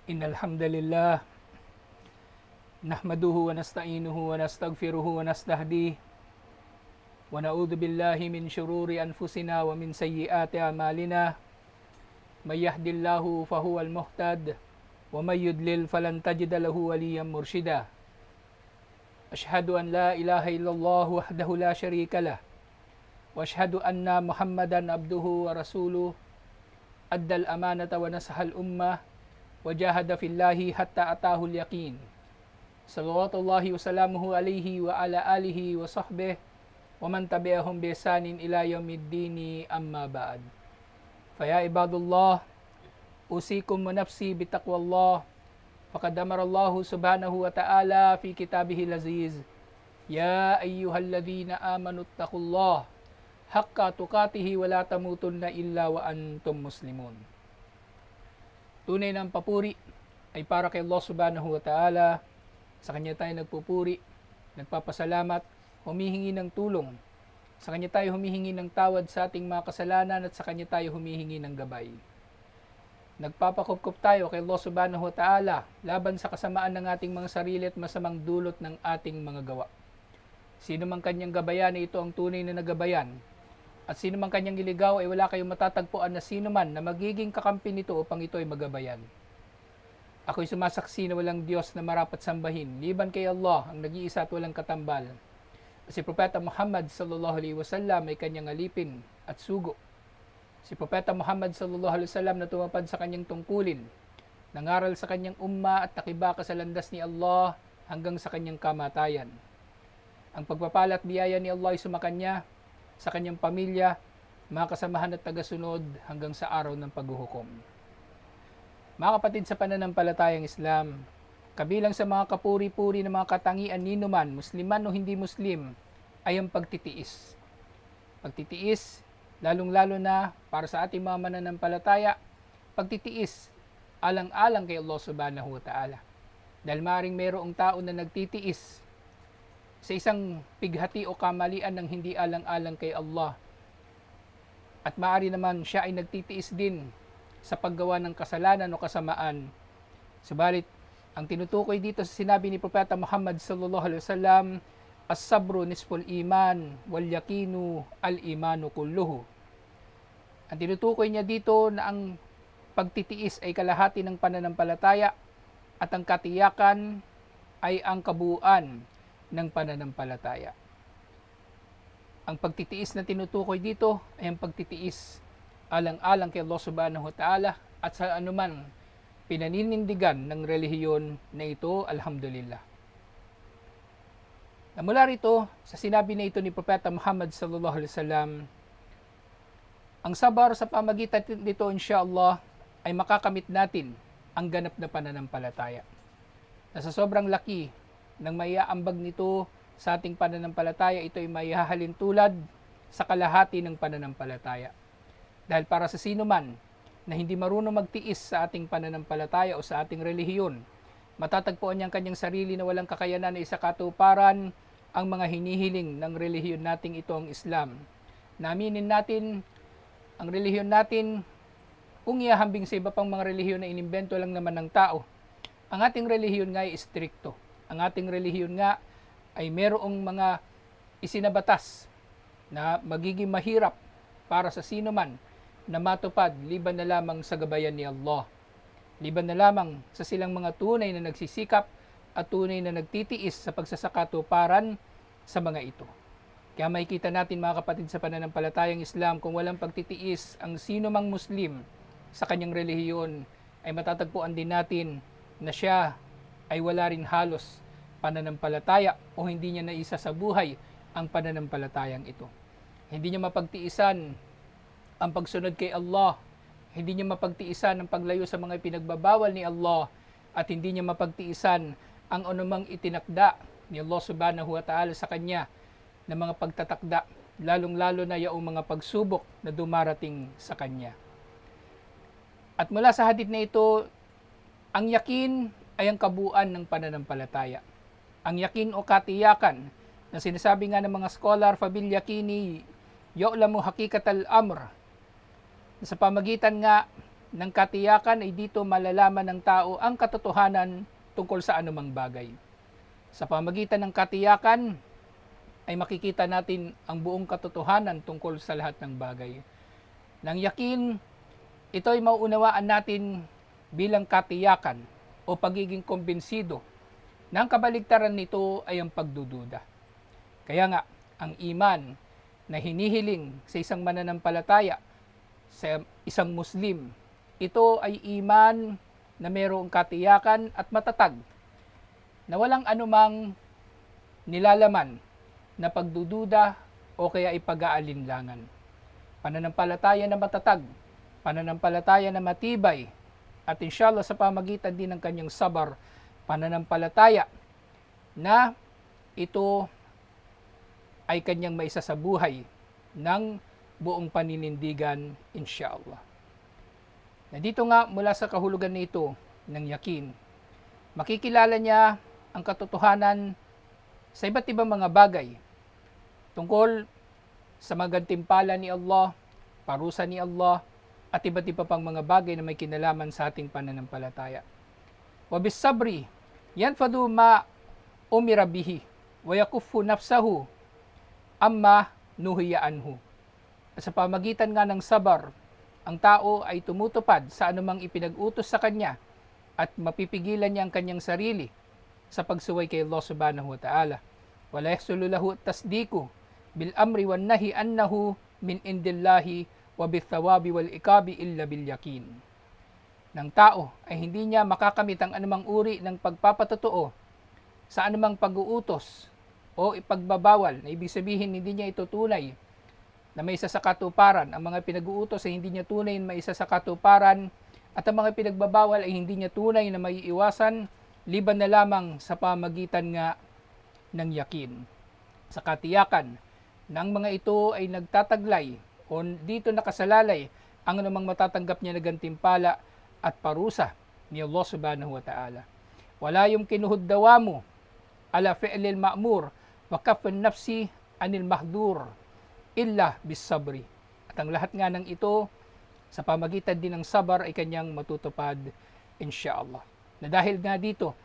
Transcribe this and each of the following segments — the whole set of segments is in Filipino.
إن الحمد لله نحمده ونستعينه ونستغفره ونستهديه ونعوذ بالله من شرور أنفسنا ومن سيئات أعمالنا من يهد الله فهو المهتد ومن يضلل فلن تجد له وليا مرشدا أشهد أن لا إله إلا الله وحده لا شريك له وأشهد أن محمدا عبده ورسوله أدى الأمانة ونصح الأمة وجاهد في الله حتى أتاه اليقين صلوات الله وسلامه عليه وعلى آله وصحبه ومن تبعهم بإحسان إلى يوم الدين أما بعد فيا عباد الله أوصيكم ونفسي بتقوى الله فقد أمر الله سبحانه وتعالى في كتابه العزيز يا أيها الذين آمنوا اتقوا الله حق تقاته ولا تموتن إلا وأنتم مسلمون. Tunay ng papuri ay para kay Allah subhanahu wa ta'ala. Sa Kanya tayo nagpupuri, nagpapasalamat, humihingi ng tulong. Sa Kanya tayo humihingi ng tawad sa ating mga kasalanan at sa Kanya tayo humihingi ng gabay. Nagpapakupkup tayo kay Allah subhanahu wa ta'ala laban sa kasamaan ng ating mga sarili at masamang dulot ng ating mga gawa. Sino mang kanyang gabayan ay ito ang tunay na nagabayan. At sino mang kanyang iligaw ay wala kayong matatagpuan na sino man na magiging kakampi nito upang ito ay magabayan. Ako'y sumasaksi na walang Diyos na marapat sambahin, liban kay Allah ang nag-iisa at walang katambal. Si Propeta Muhammad sallallahu alaihi wasallam ay kanyang alipin at sugo. Si Propeta Muhammad sallallahu alaihi wasallam na tumapad sa kanyang tungkulin, nangaral sa kanyang umma at nakibaka sa landas ni Allah hanggang sa kanyang kamatayan. Ang pagpapala at biyaya ni Allah ay sumakanya, sa kanyang pamilya, mga kasamahan at tagasunod hanggang sa araw ng paghuhukom. Mga kapatid sa pananampalatayang Islam, kabilang sa mga kapuri-puri ng mga katangian nino man, Musliman o hindi Muslim, ay ang pagtitiis. Pagtitiis, lalong-lalo na para sa ating mga mananampalataya, pagtitiis alang-alang kay Allah subhanahu wa ta'ala. Dahil maaaring mayroong tao na nagtitiis sa isang pighati o kamalian ng hindi alang-alang kay Allah. At maaari naman siya ay nagtitiis din sa paggawa ng kasalanan o kasamaan. Subalit, ang tinutukoy dito sa sinabi ni Propeta Muhammad sallallahu alaihi wasallam, as-sabru nisful iman wal yaqinu al-imanu kulluhu. Ang tinutukoy niya dito na ang pagtitiis ay kalahati ng pananampalataya at ang katiyakan ay ang kabuuan ng pananampalataya. Ang pagtitiis na tinutukoy dito ay ang pagtitiis alang-alang kay Allah subhanahu wa ta'ala at sa anuman pinaninindigan ng relihiyon na ito, alhamdulillah. Na mula rito, sa sinabi na ito ni Propeta Muhammad sallallahu alaihi wasallam, ang sabar sa pamagitan nito insyaAllah ay makakamit natin ang ganap na pananampalataya. Na sa sobrang laki ng maiaambag nito sa ating pananampalataya, ito ay maihahalin tulad sa kalahati ng pananampalataya. Dahil para sa sino man na hindi marunong magtiis sa ating pananampalataya o sa ating relihiyon, matatagpuan niyang kanyang sarili na walang kakayanan na isakatuparan ang mga hinihiling ng relihiyon nating ito ang Islam. Naaminin natin ang relihiyon natin kung ihahambing sa iba pang mga relihiyon na inimbento lang naman ng tao. Ang ating relihiyon nga ay istrikto. Ang ating relihiyon nga ay merong mga isinabatas na magiging mahirap para sa sino man na matupad liban na lamang sa gabayan ni Allah. Liban na lamang sa silang mga tunay na nagsisikap at tunay na nagtitiis sa pagsasakatuparan sa mga ito. Kaya makikita natin mga kapatid sa pananampalatayang Islam, kung walang pagtitiis ang sino mang Muslim sa kanyang relihiyon, ay matatagpuan din natin na siya ay wala rin halos pananampalataya o hindi niya naisa sa buhay ang pananampalatayang ito. Hindi niya mapagtiisan ang pagsunod kay Allah, hindi niya mapagtiisan ang paglayo sa mga pinagbabawal ni Allah, at hindi niya mapagtiisan ang anumang itinakda ni Allah subhanahu wa ta'ala sa kanya na mga pagtatakda, lalong-lalo na yaong mga pagsubok na dumarating sa kanya. At mula sa hadith na ito, ang yakin ay ang kabuuan ng pananampalataya. Ang yakin o katiyakan na sinasabi nga ng mga scholar, fabil yakini yu'lamu haqiqatal amr, sa pamagitan nga ng katiyakan ay dito malalaman ng tao ang katotohanan tungkol sa anumang bagay. Sa pamagitan ng katiyakan ay makikita natin ang buong katotohanan tungkol sa lahat ng bagay. Nang yakin, ito ay mauunawaan natin bilang katiyakan o pagiging kumbinsido na ang kabaligtaran nito ay ang pagdududa. Kaya nga, ang iman na hinihiling sa isang mananampalataya, sa isang Muslim, ito ay iman na mayroong katiyakan at matatag na walang anumang nilalaman na pagdududa o kaya ay pag-aalinlangan. Pananampalataya na matatag, pananampalataya na matibay, at inshallah sa pamagitan din ng kanyang sabar, pananampalataya na ito ay kanyang maisa sa buhay ng buong paninindigan, inshallah. Na dito nga mula sa kahulugan nito ng yakin, makikilala niya ang katotohanan sa iba't ibang mga bagay tungkol sa magantimpala ni Allah, parusa ni Allah, at iba't iba pang mga bagay na may kinalaman sa ating pananampalataya. Wa bis sabri yanfadu ma umira bihi wa yakuffu nafsahu amma nuhiya anhu. Sa pamagitan nga ng sabar, ang tao ay tumutupad sa anumang ipinag-utos sa kanya at mapipigilan niya ang kanyang sarili sa pagsuway kay Allah subhanahu wa ta'ala. Wala yahsulu lahu tasdiku bil amri wan nahi annahu min indillahi wa bithawabi wal ikabi illa bil yakin. Ng tao ay hindi niya makakamit ang anumang uri ng pagpapatotoo sa anumang pag-uutos o ipagbabawal, na ibig sabihin hindi niya ito tunay na may isa sa katuparan. Ang mga pinag-uutos ay hindi niya tunay na may isa sa katuparan, at ang mga pinagbabawal ay hindi niya tunay na may iwasan, liban na lamang sa pamagitan nga ng yakin. Sa katiyakan ng mga ito ay nagtataglay o dito nakasalalay ang anumang matatanggap niya na gantimpala at parusa ni Allah subhanahu wa ta'ala. Wala yung kinuhuddawamu ala fi'lil ma'mur wa kafan nafsi anil mahdur illa bis sabri. At ang lahat nga ng ito sa pamagitan din ng sabar ay kanyang matutupad, insyaallah. Na dahil nga dito,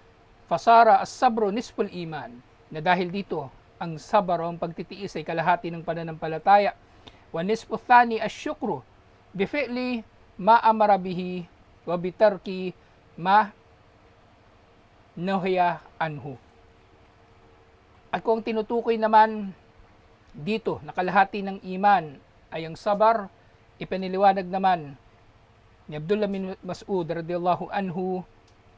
fasara as-sabru nisful iman. Na dahil dito, ang sabar o ang pagtitiis ay kalahati ng pananampalataya. Wa nisfu thani asyukru bi fi'li ma amara bihi wa bitarki ma nuhiya anhu. At kung tinutukoy naman dito na kalahati ng iman ay ang sabar, ipiniliwanag naman ni Abdullah bin Mas'ud radhiyallahu anhu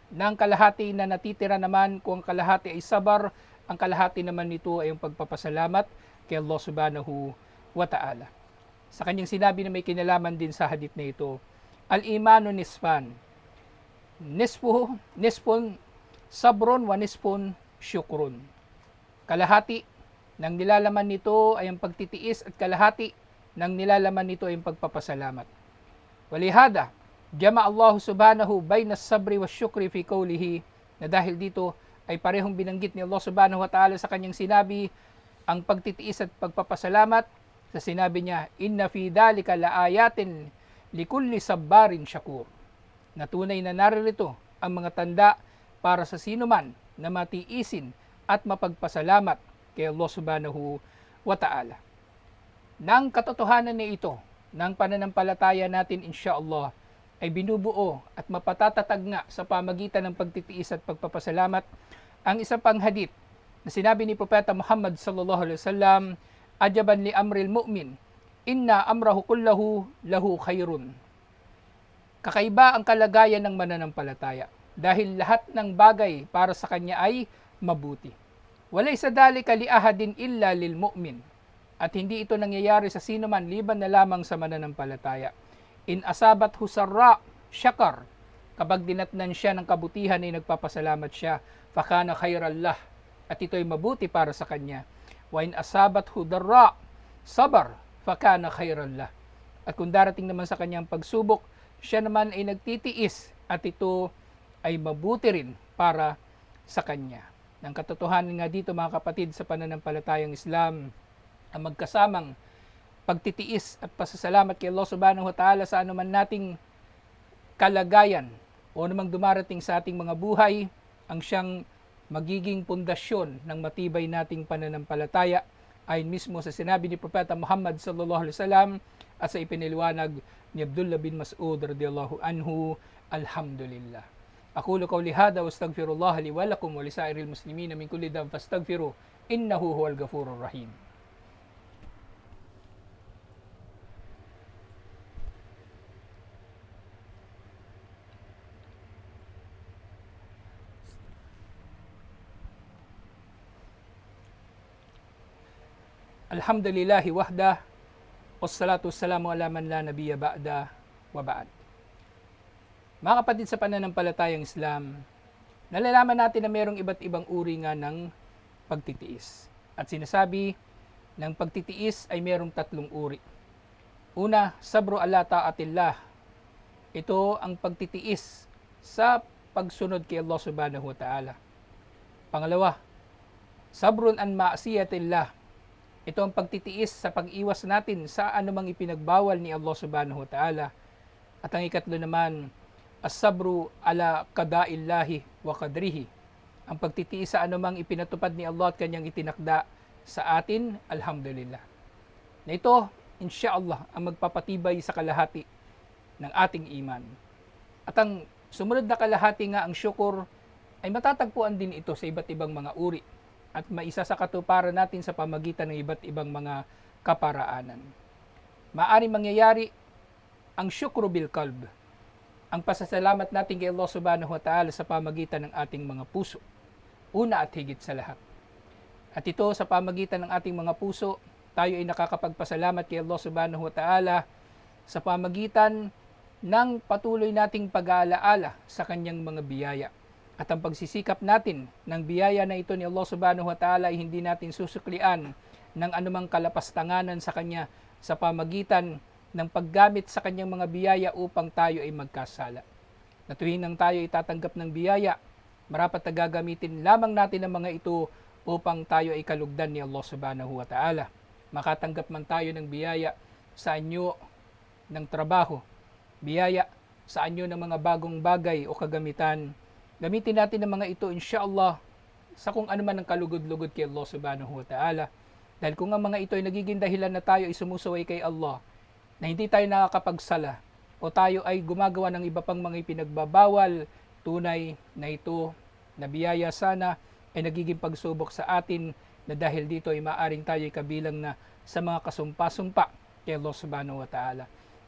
na ang kalahati na natitira naman, kung ang kalahati ay sabar, ang kalahati naman nito ay ang pagpapasalamat kay Allah subhanahu wa ta'ala. Sa kanyang sinabi na may kinalaman din sa hadith na ito, al-imanu nisfan, nisfun sabrun wa nisfun syukrun. Kalahati ng nilalaman nito ay ang pagtitiis at kalahati ng nilalaman nito ay ang pagpapasalamat. Walihada, jama Allah subhanahu bayna sabri wa syukri fi qawlihi, na dahil dito ay parehong binanggit ni Allah subhanahu wa ta'ala sa kanyang sinabi ang pagtitiis at pagpapasalamat sa sinabi niya, inna fi dhalika laayatin likulli sabbarin syakur. Na tunay na naririto ang mga tanda para sa sinuman na matiisin at mapagpasalamat kay Allah subhanahu wa ta'ala. Nang katotohanan na ito, ng pananampalataya natin insyaallah, ay binubuo at mapatatatag nga sa pamagitan ng pagtitiis at pagpapasalamat ang isang pang hadith na sinabi ni Propeta Muhammad sallallahu alaihi wasallam, ajaban li amril mu'min, inna amrahu kullahu lahu khairun. Kakaiba ang kalagayan ng mananampalataya dahil lahat ng bagay para sa kanya ay mabuti. Walaysa dhalika li ahadin illa lil mu'min. At hindi ito nangyayari sa sino man liban na lamang sa mananampalataya. In asabat husarra syakar, kapag dinatnan siya ng kabutihan ay nagpapasalamat siya, fakana khairallah, at ito ay mabuti para sa kanya. Wa in asabat hudarra sabar, fakana khairallah. At kung darating naman sa kanyang pagsubok, siya naman ay nagtitiis at ito ay mabuti rin para sa kanya. Ang katotohanan nga dito mga kapatid sa pananampalatayang Islam, ang magkasamang pagtitiis at pasasalamat kay Allah subhanahu wa ta'ala sa anuman nating kalagayan o namang dumarating sa ating mga buhay ang siyang magiging pundasyon ng matibay nating pananampalataya, ayon mismo sa sinabi ni Propeta Muhammad sallallahu alaihi wasallam at sa ipiniliwanag ni Abdullah bin Mas'ud radhiyallahu anhu. Alhamdulillah. Aqulu qawli hada wa astaghfirullah li wa lakum wa lisairil muslimin min kulli dhanbin fastaghfiru innahu huwal ghafurur rahim. Alhamdulillahi wahda, wassalatu wassalamu ala man la nabiyya ba'da wa ba'd. Mga kapatid sa pananampalatayang Islam, nalalaman natin na mayroong iba't ibang uri nga ng pagtitiis. At sinasabi ng pagtitiis ay mayroong tatlong uri. Una, sabru ala ta'atillah. Ito ang pagtitiis sa pagsunod kay Allah subhanahu wa ta'ala. Pangalawa, sabrun an ma'asiyatillah. Ito ang pagtitiis sa pag-iwas natin sa anumang ipinagbawal ni Allah subhanahu wa ta'ala. At ang ikatlo naman, as-sabru ala qada'illahi wa qadrihi. Ang pagtitiis sa anumang ipinatupad ni Allah at kanyang itinakda sa atin, alhamdulillah. Na ito, insyaallah, ang magpapatibay sa kalahati ng ating iman. At ang sumunod na kalahati nga, ang syukur, ay matatagpuan din ito sa iba't ibang mga uri at maisa sa katuparan natin sa pamagitan ng iba't ibang mga kaparaanan. Maaring mangyayari ang syukru bil qalb, ang pasasalamat natin kay Allah subhanahu wa ta'ala sa pamagitan ng ating mga puso, una at higit sa lahat. At ito sa pamagitan ng ating mga puso, tayo ay nakakapagpasalamat kay Allah subhanahu wa ta'ala sa pamagitan ng patuloy nating pag-aalaala sa kanyang mga biyaya. At ang pagsisikap natin ng biyaya na ito ni Allah subhanahu wa ta'ala ay hindi natin susuklian ng anumang kalapastanganan sa kanya sa pamagitan ng paggamit sa kanyang mga biyaya upang tayo ay magkasala. Na tuwing nang tayo ay tatanggap ng biyaya, marapat na gagamitin lamang natin ang mga ito upang tayo ay kalugdan ni Allah subhanahu wa ta'ala. Makatanggap man tayo ng biyaya sa anyo ng trabaho, biyaya sa anyo ng mga bagong bagay o kagamitan, gamitin natin ang mga ito insyaallah sa kung ano man ang kalugod-lugod kay Allah subhanahu wa ta'ala. Dahil kung ang mga ito ay nagiging dahilan na tayo ay sumusuway kay Allah, na hindi tayo nakakapagsala o tayo ay gumagawa ng iba pang mga ipinagbabawal, tunay na ito na biyaya sana ay nagiging pagsubok sa atin na dahil dito ay maaring tayo ay kabilang na sa mga kasumpa-sumpa kay Allah subhanahu wa ta'ala.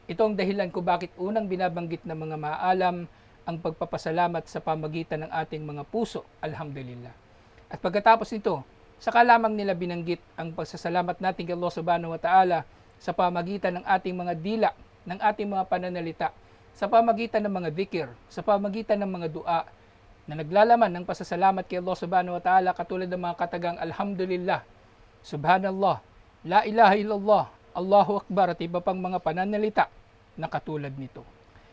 Ito ang dahilan kung bakit unang binabanggit ng mga maalam ang pagpapasalamat sa pamagitan ng ating mga puso, alhamdulillah. At pagkatapos nito, saka lamang nila binanggit ang pagsasalamat natin kay Allah subhanahu wa ta'ala sa pamagitan ng ating mga dila, ng ating mga pananalita, sa pamagitan ng mga dhikr, sa pamagitan ng mga dua, na naglalaman ng pasasalamat kay Allah subhanahu wa ta'ala katulad ng mga katagang alhamdulillah, subhanallah, la ilaha illallah, Allahu akbar at iba pang mga pananalita na katulad nito.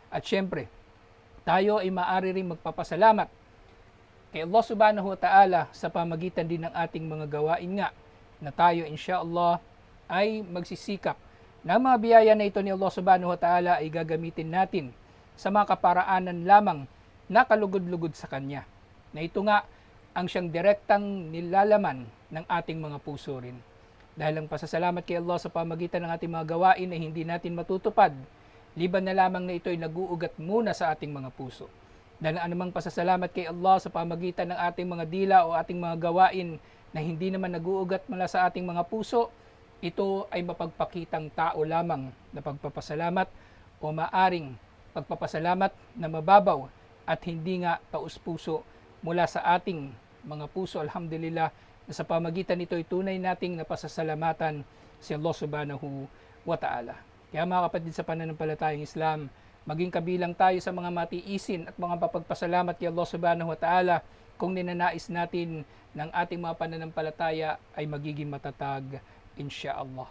At syempre, tayo ay maaari rin magpapasalamat kay Allah subhanahu wa ta'ala sa pamagitan din ng ating mga gawain nga na tayo insyaallah ay magsisikap na mga biyaya na ito ni Allah subhanahu wa ta'ala ay gagamitin natin sa mga kaparaanan lamang na kalugod-lugod sa Kanya. Na ito nga ang siyang direktang nilalaman ng ating mga puso rin. Dahil ang pasasalamat kay Allah sa pamagitan ng ating mga gawain ay hindi natin matutupad liban na lamang na ito ay nag-uugat muna sa ating mga puso. Dahil anumang pasasalamat kay Allah sa pamagitan ng ating mga dila o ating mga gawain na hindi naman nag-uugat mula sa ating mga puso, ito ay mapagpakitang tao lamang na pagpapasalamat o maaring pagpapasalamat na mababaw at hindi nga taus-puso mula sa ating mga puso. Alhamdulillah na sa pamagitan nito ay tunay nating napasasalamatan si Allah subhanahu wa ta'ala. Kaya mga kapatid sa pananampalatayang Islam, maging kabilang tayo sa mga matiisin at mga papagpasalamat kay Allah subhanahu wa ta'ala kung ninanais natin ng ating mga pananampalataya ay magiging matatag insyaallah.